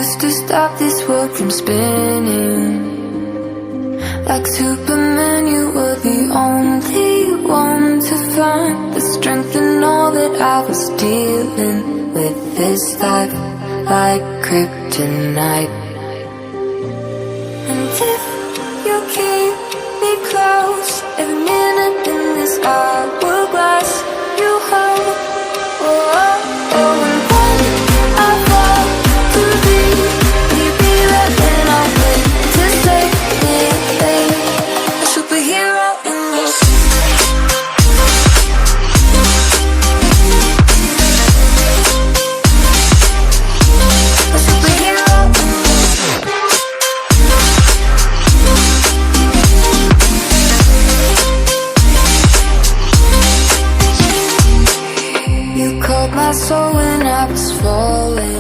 used to stop this world from spinning. Like Superman, you were the only one to find the strength in all that I was dealing with this life, like kryptonite. And if you keep me close, every minute in this hourglass, you hold. Oh, oh, oh. And when I fall to leave, will you be there when I'm with to save me, a superhero in your a superhero in You called my soul when I was falling.